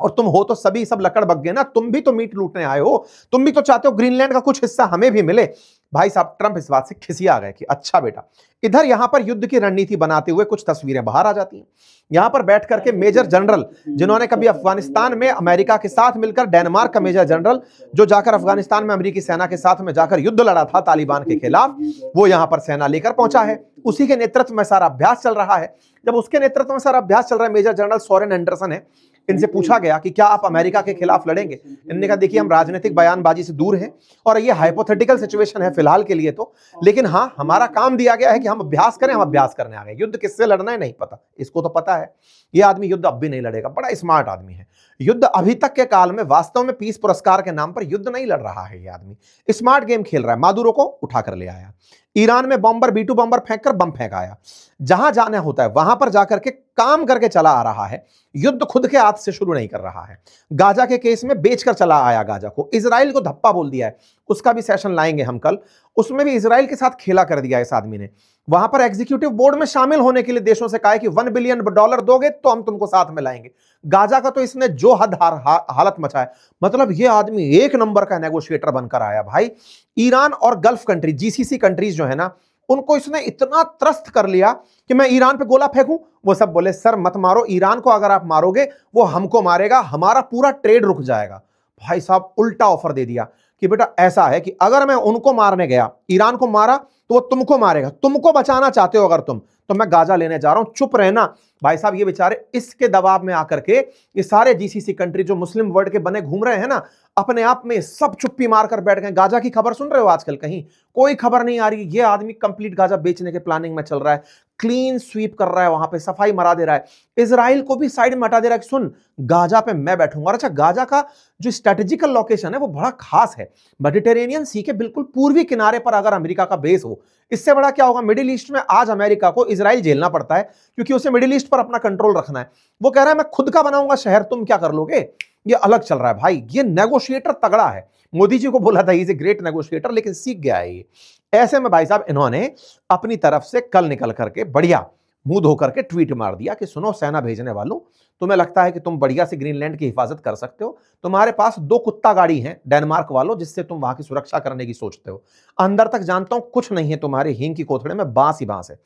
और तुम हो तो सभी सब लकड़ बग गए ना, तुम भी तो मीट लूटने आए हो, तुम भी तो चाहते हो ग्रीनलैंड का कुछ हिस्सा हमें भी मिले। भाई साहब ट्रंप इस बात से खिसिया गए कि अच्छा बेटा। इधर यहां पर युद्ध की रणनीति बनाते हुए कुछ तस्वीरें बाहर आ जाती हैं। यहां पर बैठ करके मेजर जनरल, जिन्होंने कभी अफगानिस्तान में अमेरिका के साथ मिलकर, डेनमार्क का मेजर जनरल जो जाकर अफगानिस्तान में अमेरिकी सेना के साथ में जाकर युद्ध लड़ा था तालिबान के खिलाफ, वो यहां पर सेना लेकर पहुंचा है। उसी के नेतृत्व में सारा अभ्यास चल रहा है। जब उसके नेतृत्व में सारा अभ्यास चल रहा है, मेजर जनरल सोरेन एंडरसन है, इनसे पूछा गया कि क्या आप अमेरिका के खिलाफ लड़ेंगे। इन्होंने कहा देखिए हम राजनीतिक बयानबाजी से दूर हैं और ये हाइपोथेटिकल सिचुएशन है फिलहाल के लिए तो, लेकिन हाँ हमारा काम दिया गया है कि हम अभ्यास करें, हम अभ्यास करने आ गए। युद्ध किससे लड़ना है नहीं पता, इसको तो पता है ये आदमी युद्ध अब भी नहीं लड़ेगा, बड़ा स्मार्ट आदमी है। युद्ध अभी तक के काल में वास्तव में पीस पुरस्कार के नाम पर युद्ध नहीं लड़ रहा है, ये आदमी स्मार्ट गेम खेल रहा है। मादुरो को उठाकर ले आया, ईरान में बॉम्बर B2 बॉम्बर फेंककर बम फेंकाया, जहां जाना होता है वहां पर जाकर के काम करके चला आ रहा है। युद्ध खुद के हाथ से शुरू नहीं कर रहा है। गाजा के केस में बेचकर चला आया गाजा को, इजराइल को धप्पा बोल दिया है, उसका भी सेशन लाएंगे हम कल। उसमें भी इजराइल के साथ खेला कर दिया इस आदमी ने। वहां पर एग्जीक्यूटिव बोर्ड में शामिल होने के लिए देशों से कहा है कि $1 बिलियन दोगे तो हम तुमको साथ में लाएंगे। गाजा का तो इसने जो हालत मचाया, मतलब ये आदमी एक नंबर का नेगोशिएटर बनकर आया भाई। ईरान और गल्फ कंट्री, GCC कंट्रीज जो है ना, उनको इसने इतना त्रस्त कर लिया कि मैं ईरान पे गोला फेंकूं, वो सब बोले सर मत मारो, ईरान को अगर आप मारोगे वो हमको मारेगा, हमारा पूरा ट्रेड रुक जाएगा। भाई साहब उल्टा ऑफर दे दिया कि बेटा ऐसा है कि अगर मैं उनको मारने गया, ईरान को मारा, तो वो तुमको मारेगा, तुमको बचाना चाहते हो अगर तुम, तो मैं गाजा लेने जा रहा हूं, चुप रहना। भाई साहब ये बेचारे इसके दबाव में आकर के ये सारे जीसीसी कंट्री जो मुस्लिम वर्ल्ड के बने घूम रहे हैं ना, अपने आप में सब चुप्पी मारकर बैठ गए। गाजा की खबर सुन रहे हो आजकल? कहीं कोई खबर नहीं आ रही। ये आदमी कंप्लीट गाजा बेचने के प्लानिंग में चल रहा है, क्लीन स्वीप कर रहा है, वहां पे सफाई मरा दे रहा है, इजराइल को भी साइड में हटा दे रहा है कि सुन गाजा पे मैं बैठूंगा। और अच्छा, गाजा का जो स्ट्रेटेजिकल लोकेशन है वो बड़ा खास है, मेडिटेरेनियन सी के बिल्कुल पूर्वी किनारे पर अगर अमेरिका का बेस हो, इससे बड़ा क्या होगा? मिडिल ईस्ट में आज अमेरिका को इजराइल झेलना पड़ता है क्योंकि उसे मिडिल ईस्ट पर अपना कंट्रोल रखना है। वो कह रहा है मैं खुद का बनाऊंगा शहर, तुम क्या कर लोगे? ये अलग चल रहा है भाई। ये नेगोशिएटर तगड़ा है। मोदी जी को बोला था इज ए ग्रेट नेगोशिएटर, लेकिन सीख गया है ये। ऐसे में भाई साहब इन्होंने अपनी तरफ से कल निकल करके बढ़िया मुंह धो करके ट्वीट मार दिया कि सुनो सेना भेजने वालों, तुम्हें लगता है कि तुम बढ़िया से ग्रीनलैंड की हिफाजत कर सकते हो? तुम्हारे पास 2 कुत्ता गाड़ी हैं डेनमार्क वालों, जिससे तुम वहां की सुरक्षा करने की सोचते हो। अंदर तक जानता हूं कुछ नहीं है, तुम्हारे हींग की कोथड़े में बांस ही बांस है।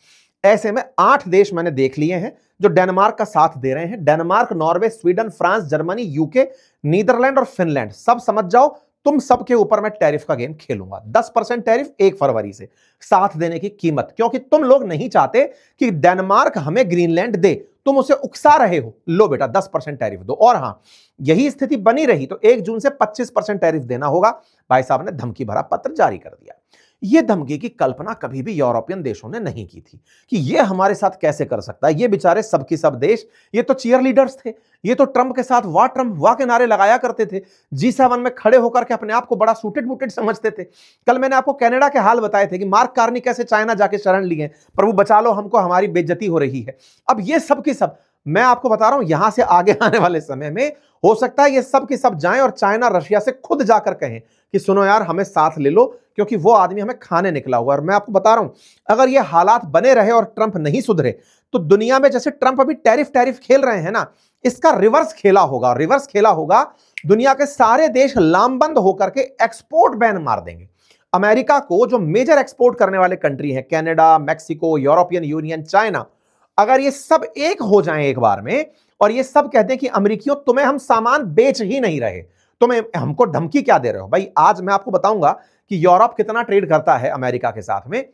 ऐसे में 8 देश मैंने देख लिए हैं जो डेनमार्क का साथ दे रहे हैं। Denmark, Norway, Sweden, France, Germany, UK, Netherlands और फिनलैंड। सब समझ जाओ तुम सबके ऊपर मैं टैरिफ का गेम खेलूंगा। 10% टैरिफ 1 फरवरी से, साथ देने की कीमत, क्योंकि तुम लोग नहीं चाहते कि डेनमार्क हमें ग्रीनलैंड दे, तुम उसे उकसा रहे हो। लो बेटा 10% टैरिफ दो। और हां, यही स्थिति बनी रही तो 1 जून से 25% टैरिफ देना होगा। भाई साहब ने धमकी भरा पत्र जारी कर दिया। यह धमकी की कल्पना कभी भी यूरोपियन देशों ने नहीं की थी कि यह हमारे साथ कैसे कर सकता है। ये बेचारे सबके सब देश, ये तो चीयर लीडर्स थे, ये तो ट्रंप के साथ वाह ट्रंप वाह के नारे लगाया करते थे। G7 में खड़े होकर के अपने आप को बड़ा सूटेड बूटेड समझते थे। कल मैंने आपको कनाडा के हाल बताए थे कि मार्क कार्नी कैसे चाइना जाके शरण लिए, प्रभु बचा लो हमको, हमारी बेइज्जती हो रही है। अब ये सब की सब मैं आपको बता रहा हूं, यहां से आगे आने वाले समय में हो सकता है ये सब के सब जाएं और चाइना रशिया से खुद जाकर कहें कि सुनो यार हमें साथ ले लो, क्योंकि वो आदमी हमें खाने निकला हुआ है। और मैं आपको बता रहा हूं, अगर ये हालात बने रहे और ट्रंप नहीं सुधरे, तो दुनिया में जैसे ट्रंप अभी टैरिफ खेल रहे हैं ना, इसका रिवर्स खेला होगा। रिवर्स खेला होगा, दुनिया के सारे देश लामबंद होकर के एक्सपोर्ट बैन मार देंगे। अमेरिका को जो मेजर एक्सपोर्ट करने वाले कंट्री हैं, Canada, Mexico, European union, China, अगर ये सब एक हो जाएं एक बार में और ये सब कहते हैं कि अमेरिकियों तुम्हें हम सामान बेच ही नहीं रहे, तुम्हें हमको धमकी क्या दे रहे हो? भाई आज मैं आपको बताऊंगा कि यूरोप कितना ट्रेड करता है अमेरिका के साथ में।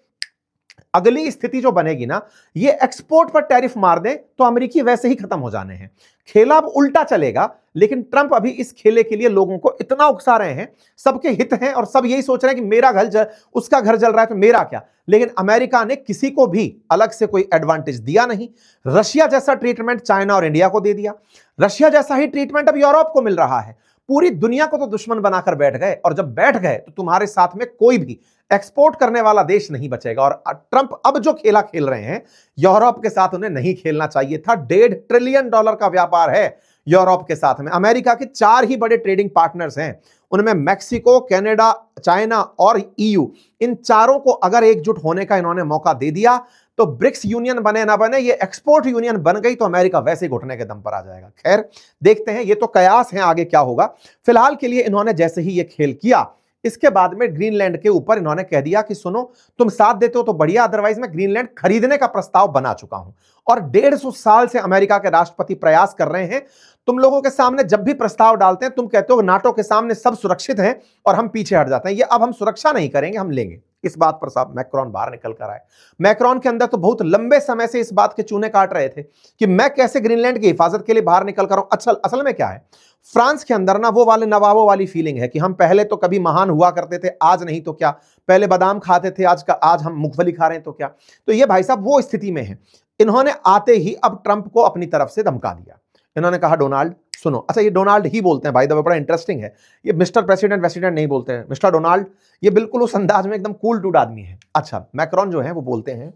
अगली स्थिति जो बनेगी ना, ये एक्सपोर्ट पर टैरिफ मार दे तो अमेरिकी वैसे ही खत्म हो जाने हैं। खेला अब उल्टा चलेगा, लेकिन ट्रंप अभी इस खेले के लिए लोगों को इतना उकसा रहे हैं, सबके हित हैं और सब यही सोच रहे हैं कि मेरा घर उसका घर जल रहा है तो मेरा क्या। लेकिन अमेरिका ने किसी को भी अलग से कोई एडवांटेज दिया नहीं। रशिया जैसा ट्रीटमेंट चाइना और इंडिया को दे दिया, रशिया जैसा ही ट्रीटमेंट अब यूरोप को मिल रहा है। पूरी दुनिया को तो दुश्मन बनाकर बैठ गए, और जब बैठ गए तो तुम्हारे साथ में कोई भी एक्सपोर्ट करने वाला देश नहीं बचेगा। और ट्रंप अब जो खेला खेल रहे हैं, यूरोप के साथ उन्हें नहीं खेलना चाहिए था। $1.5 ट्रिलियन का व्यापार है यूरोप के साथ में। अमेरिका के 4 ही बड़े ट्रेडिंग पार्टनर्स हैं, उनमें मैक्सिको, कनाडा, चाइना और ईयू। इन चारों को अगर एकजुट होने का इन्होंने मौका दे दिया तो ब्रिक्स यूनियन बने ना बने, ये एक्सपोर्ट यूनियन बन गई तो अमेरिका वैसे ही घुटने के दम पर आ जाएगा। खैर देखते हैं, ये तो कयास है, आगे क्या होगा। फिलहाल के लिए इन्होंने जैसे ही ये खेल किया, इसके बाद में ग्रीनलैंड के ऊपर इन्होंने कह दिया कि सुनो तुम साथ देते हो तो बढ़िया, अदरवाइज मैं ग्रीनलैंड खरीदने का प्रस्ताव बना चुका हूं। और 150 साल से अमेरिका के राष्ट्रपति प्रयास कर रहे हैं। तुम लोगों के सामने जब भी प्रस्ताव डालते हैं, तुम कहते हो नाटो के सामने सब सुरक्षित हैं और हम पीछे हट जाते हैं। ये अब हम सुरक्षा नहीं करेंगे, हम लेंगे। इस बात पर साहब मैक्रोन बाहर निकल कर आए। मैक्रोन के अंदर तो बहुत लंबे समय से इस बात के चूने काट रहे थे कि मैं कैसे ग्रीनलैंड की हिफाजत के लिए बाहर निकल कर आऊं। असल में क्या है, फ्रांस के अंदर ना वो वाले नवाबों वाली फीलिंग है कि हम पहले तो कभी महान हुआ करते थे, आज नहीं तो क्या। पहले बादाम खाते थे, आज हम मूंगफली खा रहे हैं तो क्या। तो ये भाई साहब वो स्थिति में है। इन्होंने आते ही अब ट्रंप को अपनी तरफ से धमका दिया। इन्होंने कहा डोनाल्ड सुनो, अच्छा ये डोनाल्ड ही बोलते हैं भाई, बड़ा इंटरेस्टिंग है, ये मिस्टर प्रेसिडेंट नहीं बोलते हैं, मिस्टर डोनाल्ड। ये बिल्कुल उस अंदाज में एकदम कूल डूड आदमी है। अच्छा मैक्रोन जो है वो बोलते हैं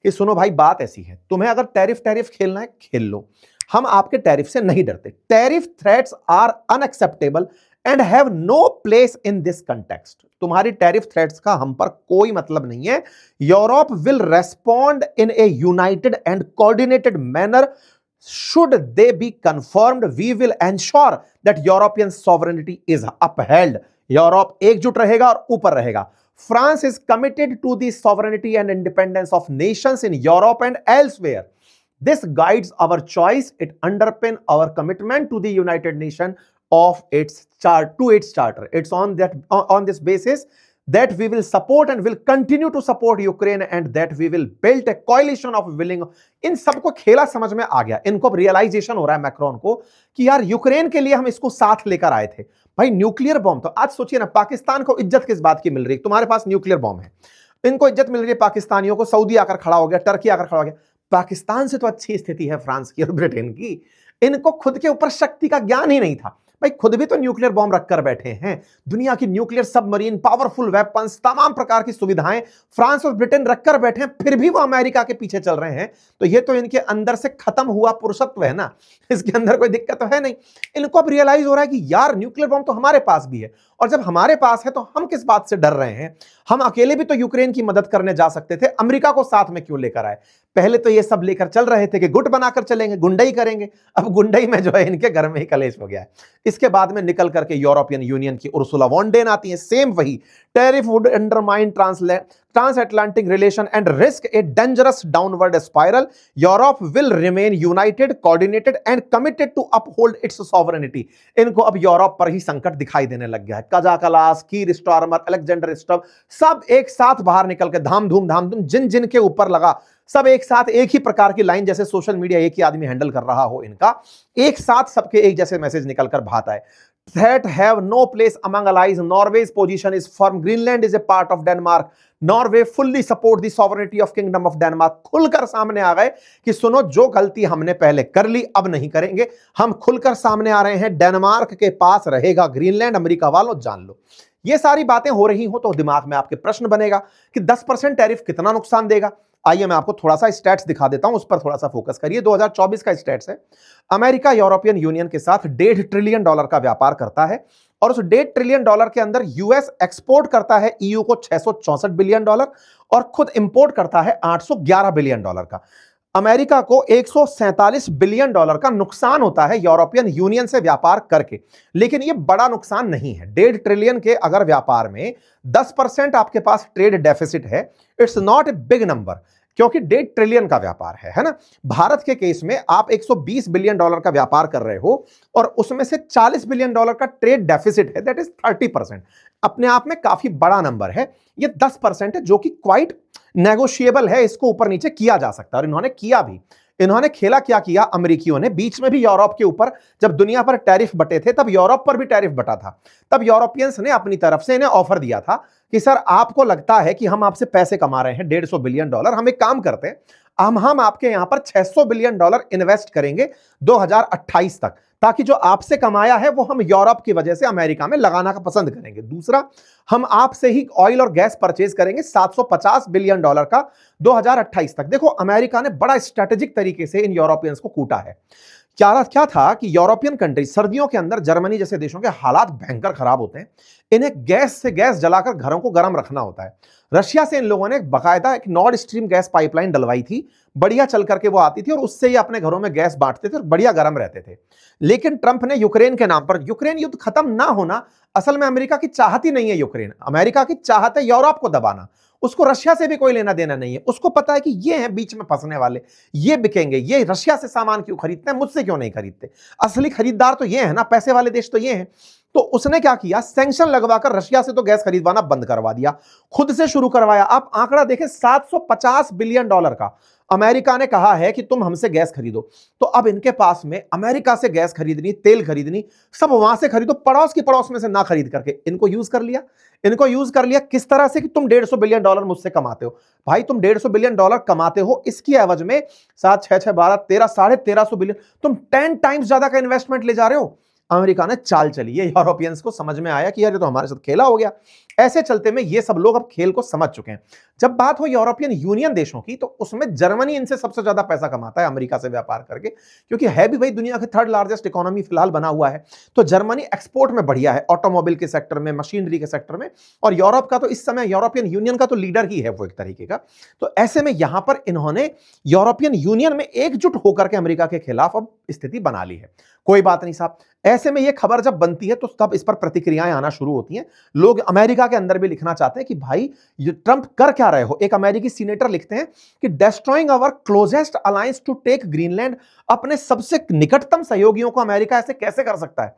कि सुनो भाई बात ऐसी है, तुम्हें अगर टैरिफ खेलना है खेल लो, हम आपके टैरिफ से नहीं डरते। Tariff threats are unacceptable and have no place in this context. तुम्हारी टैरिफ थ्रेट्स का हम पर कोई मतलब नहीं है। Europe will respond in a united and coordinated manner. Should they be confirmed, we will ensure that European sovereignty is upheld. Europe एकजुट रहेगा और ऊपर रहेगा। France is committed to the sovereignty and independence of nations in Europe and elsewhere. This guides our choice. It underpins our commitment to the United Nations of its charter. It's on this basis that we will support and will continue to support Ukraine and that we will build a coalition of willing. इन सबको खेला समझ में आ गया, इनको अब realisation हो रहा है मैक्रोन को कि यार यूक्रेन के लिए हम इसको साथ लेकर आए थे। भाई न्यूक्लियर बॉम्ब, तो आज सोचिए ना, पाकिस्तान को इज्जत किस बात की मिल रही है? तुम्हारे पास न्यूक्लियर बॉम्ब है, इनको इज्जत मिल रही है पाकिस्तानियों को, सऊदी आकर खड़ा हो गया, टर्की आकर खड़ा हो गया। पाकिस्तान से तो अच्छी स्थिति है फ्रांस की और ब्रिटेन की, इनको खुद के ऊपर शक्ति का ज्ञान ही नहीं था। भाई खुद भी तो न्यूक्लियर बॉम्ब रखकर बैठे हैं, दुनिया की न्यूक्लियर सबमरीन, पावरफुल वेपन्स, तमाम प्रकार की सुविधाएं फ्रांस और ब्रिटेन रखकर बैठे हैं, फिर भी वो अमेरिका के पीछे चल रहे हैं। तो ये तो इनके अंदर से खत्म हुआ पुरुषत्व है ना, इसके अंदर कोई दिक्कत तो है नहीं। इनको अब रियलाइज हो रहा है कि यार न्यूक्लियर बॉम्ब तो हमारे पास भी है, और जब हमारे पास है तो हम किस बात से डर रहे हैं? हम अकेले भी तो यूक्रेन की मदद करने जा सकते थे, अमेरिका को साथ में क्यों लेकर आए? पहले तो ये सब लेकर चल रहे थे कि गुट बनाकर चलेंगे, गुंडई करेंगे, अब गुंडई में जो है इनके घर में ही कलेश हो गया है। इसके बाद में निकल करके यूरोपियन यूनियन की उर्सुला वॉन डेन आती है, सेम वही, tariff would undermine transatlantic relation and risk a dangerous downward spiral. Europe will remain united, coordinated and committed to uphold its sovereignty. इनको अब यूरोप पर ही संकट दिखाई देने लग गया है। कजाकलास, कीर स्टारमर, अलेक्जेंडर स्टब, सब एक साथ बाहर निकल के धाम धूम जिन जिन के ऊपर लगा, सब एक साथ एक ही प्रकार की लाइन, जैसे सोशल मीडिया एक ही आदमी हैंडल कर रहा हो, इनका एक साथ सबके एक जैसे मैसेज निकलकर भाता है। That have no place among allies. Norway's position is firm. Greenland is a part of Denmark. Norway fully support the sovereignty of Kingdom of Denmark. खुलकर सामने आ गए कि सुनो, जो गलती हमने पहले कर ली अब नहीं करेंगे। हम खुलकर सामने आ रहे हैं, डेनमार्क के पास रहेगा ग्रीनलैंड, अमेरिका वालों जान लो। ये सारी बातें हो रही हो तो दिमाग में आपके प्रश्न बनेगा कि 10% टैरिफ कितना नुकसान देगा। आइए मैं आपको थोड़ा सा स्टैट्स दिखा देता हूं, उस पर थोड़ा सा फोकस करिए। 2024 का स्टैट्स है। अमेरिका यूरोपियन यूनियन के साथ $1.5 ट्रिलियन का व्यापार करता है, और उस $1.5 ट्रिलियन के अंदर यूएस एक्सपोर्ट करता है ईयू को $664 बिलियन और खुद इंपोर्ट करता है $811 बिलियन का। अमेरिका को $147 बिलियन का नुकसान होता है यूरोपियन यूनियन से व्यापार करके, लेकिन यह बड़ा नुकसान नहीं है। 1.5 ट्रिलियन के अगर व्यापार में 10% आपके पास ट्रेड डेफिसिट है, it's not a big number, क्योंकि 1.5 ट्रिलियन का व्यापार है ना। भारत के केस में आप $120 बिलियन का व्यापार कर रहे हो और उसमें से $40 बिलियन का ट्रेड डेफिसिट है, दैट इज 30%। अपने आप में काफी बड़ा नंबर है। ये 10% है जो कि क्वाइट नेगोशिएबल है, इसको ऊपर नीचे किया जा सकता है, और इन्होंने किया भी। इन्होंने खेला क्या किया अमेरिकियों ने, बीच में भी यूरोप के ऊपर जब दुनिया पर टैरिफ बटे थे तब यूरोप पर भी टैरिफ बटा था। तब यूरोपियंस ने अपनी तरफ से इन्हें ऑफर दिया था कि सर आपको लगता है कि हम आपसे पैसे कमा रहे हैं $150 बिलियन, हम एक काम करते हैं, हम आपके यहां पर $600 बिलियन इन्वेस्ट करेंगे 2028 तक, ताकि जो आपसे कमाया है वो हम यूरोप की वजह से अमेरिका में लगाना का पसंद करेंगे। दूसरा, हम आपसे ही ऑयल और गैस परचेज करेंगे $750 बिलियन का 2028 तक। देखो अमेरिका ने बड़ा स्ट्रेटेजिक तरीके से इन यूरोपियंस को कूटा है। क्या था कि यूरोपियन कंट्री, सर्दियों के अंदर जर्मनी जैसे देशों के हालात भयंकर खराब होते हैं, इन्हें गैस से गैस जलाकर घरों को गर्म रखना होता है। रशिया से इन लोगों ने बाकायदा एक नॉर्ड स्ट्रीम गैस पाइपलाइन डलवाई थी, बढ़िया चल करके वो आती थी और उससे ही अपने घरों में गैस बांटते थे और बढ़िया गर्म रहते थे। लेकिन ट्रंप ने यूक्रेन के नाम पर, यूक्रेन युद्ध खत्म ना होना असल में अमेरिका की चाहत ही नहीं है। यूक्रेन अमेरिका की चाहत है यूरोप को दबाना, उसको रशिया से भी कोई लेना देना नहीं है। उसको पता है कि ये हैं बीच में फंसने वाले, ये बिकेंगे, ये रशिया से सामान क्यों खरीदते हैं, मुझसे क्यों नहीं खरीदते, असली खरीदार तो ये है ना, पैसे वाले देश तो ये हैं। तो उसने क्या किया, सैंक्शन लगवाकर रशिया से तो गैस खरीदवाना बंद करवा दिया, खुद से शुरू करवाया। आप आंकड़ा देखें, $750 बिलियन का अमेरिका ने कहा है कि तुम हमसे गैस खरीदो। तो अब इनके पास में अमेरिका से गैस खरीदनी, तेल खरीदनी, सब वहां से खरीदो, पड़ोस की पड़ोस में से ना खरीद करके इनको यूज कर लिया। इनको यूज कर लिया किस तरह से कि तुम $150 बिलियन मुझसे कमाते हो। भाई तुम $150 बिलियन कमाते हो, इसकी एवज में 7, 6, 6, 12, 13, $1350 बिलियन, तुम 10 टाइम्स ज्यादा का इन्वेस्टमेंट ले जा रहे हो। अमेरिका ने चाल चली, ये यूरोपियंस को समझ में आया कि यार ये तो हमारे साथ खेला हो गया। ऐसे चलते में ये सब लोग अब खेल को समझ चुके हैं। जब बात हो यूरोपियन यूनियन देशों की, तो उसमें जर्मनी इनसे सबसे ज्यादा पैसा कमाता है अमेरिका से व्यापार करके, क्योंकि है भी भाई दुनिया के 3rd लार्जेस्ट इकोनॉमी फिलहाल बना हुआ है। तो जर्मनी एक्सपोर्ट में बढ़िया है, ऑटोमोबाइल के सेक्टर में, मशीनरी के सेक्टर में, और यूरोप का तो इस समय यूरोपियन यूनियन का तो लीडर ही है वो एक तरीके का। तो ऐसे में यहां पर इन्होंने यूरोपियन यूनियन में एकजुट होकर के अमेरिका के खिलाफ अब स्थिति बना ली है। कोई बात नहीं साहब, ऐसे में ये खबर जब बनती है तो तब इस पर प्रतिक्रियाएं आना शुरू होती हैं। लोग अमेरिका के अंदर भी लिखना चाहते हैं कि भाई ये ट्रंप कर क्या रहे हो। एक अमेरिकी सीनेटर लिखते हैं कि destroying our closest alliance to take Greenland, अपने सबसे निकटतम सहयोगियों को अमेरिका ऐसे कैसे कर सकता है।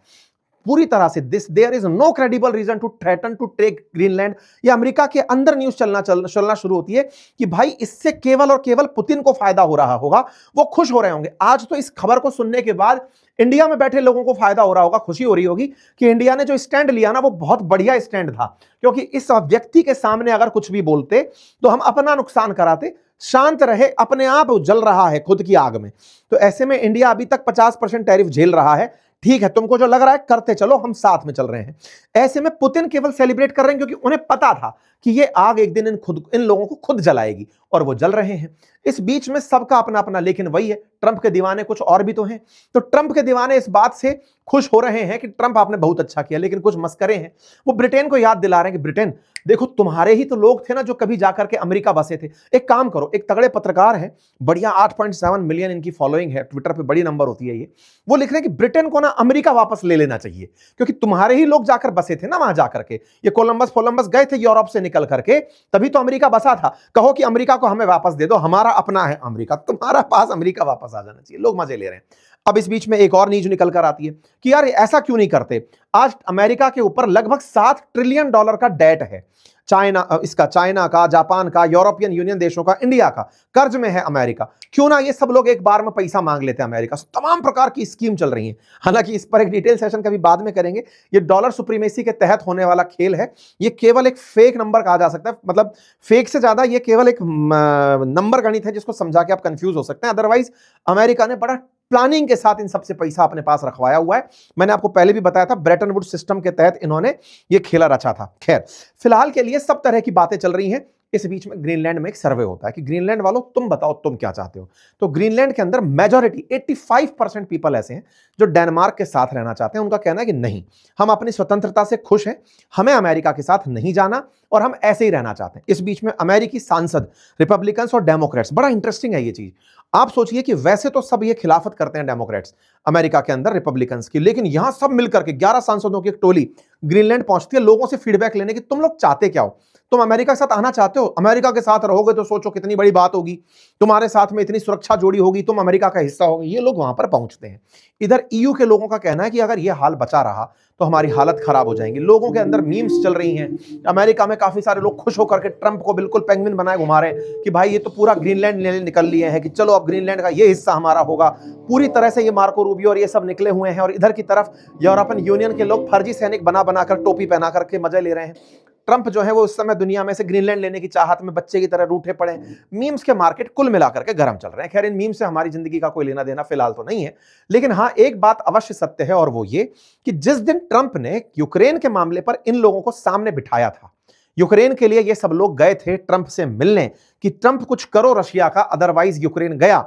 पूरी तरह से there is no credible reason to threaten to take Greenland. ये अमेरिका के अंदर न्यूज चलना शुरू होती है कि भाई इससे केवल और केवल पुतिन को फायदा हो रहा होगा, वो खुश हो रहे होंगे। आज तो इस खबर को सुनने के बाद इंडिया में बैठे लोगों को फायदा हो रहा होगा, खुशी हो रही होगी कि इंडिया ने जो स्टैंड लिया ना वो बहुत बढ़िया स्टैंड था, क्योंकि इस व्यक्ति के सामने अगर कुछ भी बोलते तो हम अपना नुकसान कराते। शांत रहे, अपने आप जल रहा है खुद की आग में। तो ऐसे में इंडिया अभी तक 50% टैरिफ झेल रहा है। ठीक है, तुमको जो लग रहा है करते चलो, हम साथ में चल रहे हैं। ऐसे में पुतिन केवल सेलिब्रेट कर रहे हैं क्योंकि उन्हें पता था कि ये आग एक दिन इन लोगों को खुद जलाएगी, और वो जल रहे हैं। इस बीच में सबका अपना अपना, लेकिन वही है, ट्रंप के दीवाने कुछ और भी तो हैं। तो ट्रंप के दीवाने इस बात से खुश हो रहे हैं कि ट्रंप आपने बहुत अच्छा किया, लेकिन कुछ मस्करे हैं, वो ब्रिटेन को याद दिला रहे हैं कि ब्रिटेन देखो तुम्हारे ही तो लोग थे ना जो कभी जाकर के अमेरिका बसे थे। एक काम करो, एक तगड़े पत्रकार है, बढ़िया 8.7 मिलियन इनकी फॉलोइंग है, ट्विटर पे बड़ी नंबर होती है ये, वो लिख रहे हैं कि ब्रिटेन को ना अमेरिका वापस ले लेना चाहिए, क्योंकि तुम्हारे ही लोग जाकर बसे थे ना वहां जाकर के। ये कोलंबस गए थे यूरोप से निकल करके, तभी तो अमेरिका बसा था। कहो कि अमेरिका को हमें वापस दे दो, हमारा अपना है अमेरिका, तुम्हारा पास अमेरिका वापस आ जाना चाहिए। लोग मजे ले रहे हैं। अब इस बीच में एक और न्यूज निकल कर आती है कि यार ऐसा क्यों नहीं करते। आज अमेरिका के ऊपर लगभग $7 ट्रिलियन का डेट है। चाइना का, जापान का, यूरोपियन यूनियन देशों का, इंडिया का कर्ज में है अमेरिका। क्यों ना ये सब लोग एक बार में पैसा मांग लेते हैं अमेरिका से। तमाम प्रकार की स्कीम चल रही है, हालांकि इस पर एक डिटेल सेशन कभी बाद में करेंगे। ये डॉलर सुप्रीमेसी के तहत होने वाला खेल है। ये केवल एक फेक नंबर कहा जा सकता है, मतलब फेक से ज्यादा ये केवल एक नंबर गणित है जिसको समझा के आप कंफ्यूज हो सकते हैं। अदरवाइज अमेरिका ने बड़ा प्लानिंग के साथ इन सबसे पैसा अपने पास रखवाया हुआ है। मैंने आपको पहले भी बताया था, ब्रेटन वुड सिस्टम के तहत इन्होंने ये खेला रचा था। खैर, फिलहाल के लिए सब तरह की बातें चल रही हैं। इस बीच में ग्रीनलैंड में एक सर्वे होता है कि ग्रीनलैंड वालों तुम बताओ तुम क्या चाहते हो। तो ग्रीनलैंड के अंदर मेजॉरिटी 85% पीपल ऐसे हैं जो डेनमार्क के साथ रहना चाहते हैं। उनका कहना है कि नहीं, हम अपनी स्वतंत्रता से खुश हैं, हमें अमेरिका के साथ नहीं जाना और हम ऐसे ही रहना चाहते हैं। इस बीच में अमेरिकी सांसद, रिपब्लिकन्स और डेमोक्रेट्स, बड़ा इंटरेस्टिंग है ये चीज। आप सोचिए कि वैसे तो सब ये खिलाफत करते हैं डेमोक्रेट्स अमेरिका के अंदर रिपब्लिकन्स की, लेकिन यहां सब मिलकर के 11 सांसदों की एक टोली ग्रीनलैंड पहुंचती है लोगों से फीडबैक लेने की, तुम लोग चाहते क्या हो, तुम अमेरिका के साथ आना चाहते हो, अमेरिका के साथ रहोगे तो सोचो कितनी बड़ी बात होगी, तुम्हारे साथ में इतनी सुरक्षा जोड़ी होगी, तुम अमेरिका का हिस्सा होगे। ये लोग वहां पर पहुंचते हैं। इधर ईयू के लोगों का कहना है कि अगर ये हाल बचा रहा तो हमारी हालत खराब हो जाएगी। लोगों के अंदर मीम्स चल रही हैं, अमेरिका में काफी सारे लोग खुश होकर के ट्रंप को बिल्कुल पेंगुइन बनाए घुमा रहे हैं कि भाई ये तो पूरा ग्रीनलैंड निकल लिए हैं, कि चलो अब ग्रीनलैंड का ये हिस्सा हमारा होगा। पूरी तरह से ये मार्को रूबियो और ये सब निकले हुए हैं, और इधर की तरफ यूरोपियन यूनियन के लोग फर्जी सैनिक बना बनाकर टोपी पहना करके मजे ले रहे हैं। ट्रंप जो है वो इस समय दुनिया में से ग्रीनलैंड लेने की चाहत में बच्चे की तरह रूठे पड़े। मीम्स के मार्केट कुल मिलाकर के गर्म चल रहे हैं। खैर, इन मीम्स से हमारी जिंदगी का कोई लेना देना फिलहाल तो नहीं है, लेकिन हाँ एक बात अवश्य सत्य है, और वो ये कि जिस दिन ट्रंप ने यूक्रेन के मामले पर इन लोगों को सामने बिठाया था, यूक्रेन के लिए ये सब लोग गए थे ट्रंप से मिलने कि ट्रंप कुछ करो रशिया का, अदरवाइज यूक्रेन गया।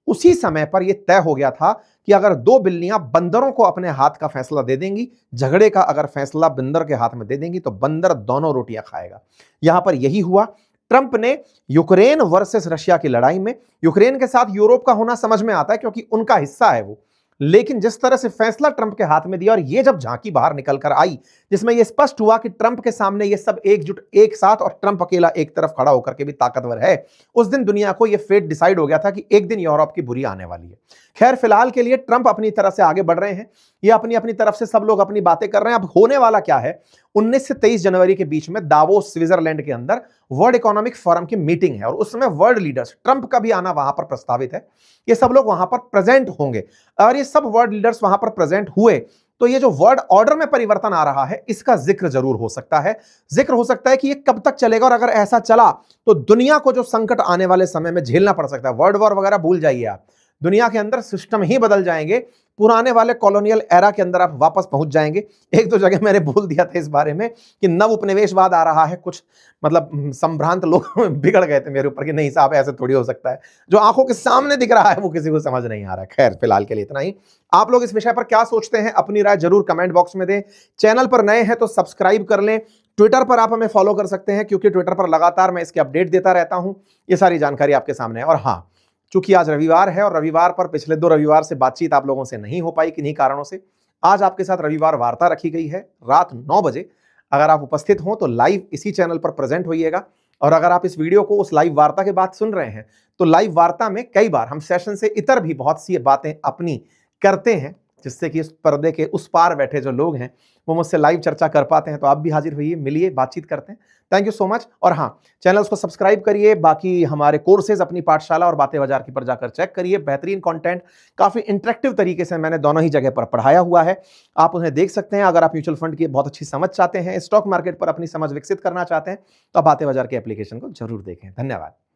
उसी समय पर यह तय हो गया था कि अगर दो बिल्लियां बंदरों को अपने हाथ का फैसला दे देंगी, झगड़े का अगर फैसला बंदर के हाथ में दे देंगी, तो बंदर दोनों रोटियां खाएगा। यहां पर यही हुआ। ट्रंप ने यूक्रेन वर्सेस रशिया की लड़ाई में, यूक्रेन के साथ यूरोप का होना समझ में आता है क्योंकि उनका हिस्सा है वो, लेकिन जिस तरह से फैसला ट्रंप के हाथ में दिया, और ये जब झांकी बाहर निकल कर आई जिसमें यह स्पष्ट हुआ कि ट्रंप के सामने ये सब एकजुट एक साथ, और ट्रंप अकेला एक तरफ खड़ा होकर के भी ताकतवर है, उस दिन दुनिया को यह फेट डिसाइड हो गया था कि एक दिन यूरोप की बुरी आने वाली है। खैर, फिलहाल के लिए ट्रंप अपनी तरफ से आगे बढ़ रहे हैं, ये अपनी अपनी तरफ से सब लोग अपनी बातें कर रहे हैं। अब होने वाला क्या है, 19 से 23 जनवरी के बीच में दावोस स्विट्जरलैंड के अंदर वर्ल्ड इकोनॉमिक फोरम की मीटिंग है, और उसमें वर्ल्ड लीडर्स, ट्रंप का भी आना वहां पर प्रस्तावित है, ये सब लोग वहां पर प्रेजेंट होंगे। और ये सब वर्ल्ड लीडर्स वहां पर प्रेजेंट हुए तो ये जो वर्ल्ड ऑर्डर में परिवर्तन आ रहा है, इसका जिक्र जरूर हो सकता है। जिक्र हो सकता है कि ये कब तक चलेगा, और अगर ऐसा चला तो दुनिया को जो संकट आने वाले समय में झेलना पड़ सकता है, वर्ल्ड वॉर वगैरह भूल जाइए आप, दुनिया के अंदर सिस्टम ही बदल जाएंगे, पुराने वाले कॉलोनियल एरा के अंदर आप वापस पहुंच जाएंगे। एक दो जगह मैंने बोल दिया था इस बारे में कि नव उपनिवेशवाद आ रहा है, कुछ मतलब संभ्रांत लोग बिगड़ गए थे मेरे ऊपर कि नहीं साहब ऐसे थोड़ी हो सकता है, जो आंखों के सामने दिख रहा है वो किसी को समझ नहीं आ रहा है। खैर, फिलहाल के लिए इतना ही। आप लोग इस विषय पर क्या सोचते हैं, अपनी राय जरूर कमेंट बॉक्स में दें। चैनल पर नए हैं तो सब्सक्राइब कर लें। ट्विटर पर आप हमें फॉलो कर सकते हैं, क्योंकि ट्विटर पर लगातार मैं इसके अपडेट देता रहता हूं। ये सारी जानकारी आपके सामने है। और हाँ, चूंकि आज रविवार है और रविवार पर पिछले 2 रविवार से बातचीत आप लोगों से नहीं हो पाई किन्हीं कारणों से, आज आपके साथ रविवार वार्ता रखी गई है रात 9 बजे। अगर आप उपस्थित हों तो लाइव इसी चैनल पर प्रेजेंट होइएगा, और अगर आप इस वीडियो को उस लाइव वार्ता के बाद सुन रहे हैं तो लाइव वार्ता में कई बार हम सेशन से इतर भी बहुत सी बातें अपनी करते हैं, जिससे कि इस पर्दे के उस पार बैठे जो लोग हैं वो मुझसे लाइव चर्चा कर पाते हैं। तो आप भी हाजिर होइए, मिलिए, बातचीत करते हैं। Thank you so much. और हाँ, चैनल को सब्सक्राइब करिए, बाकी हमारे कोर्सेज अपनी पाठशाला और बातें बाजार की पर जाकर चेक करिए। बेहतरीन कंटेंट, काफी इंटरेक्टिव तरीके से मैंने दोनों ही जगह पर पढ़ाया हुआ है, आप उन्हें देख सकते हैं। अगर आप म्यूचुअल फंड की बहुत अच्छी समझ चाहते हैं, स्टॉक मार्केट पर अपनी समझ विकसित करना चाहते हैं, तो आप बातें बाजार के एप्लीकेशन को जरूर देखें। धन्यवाद।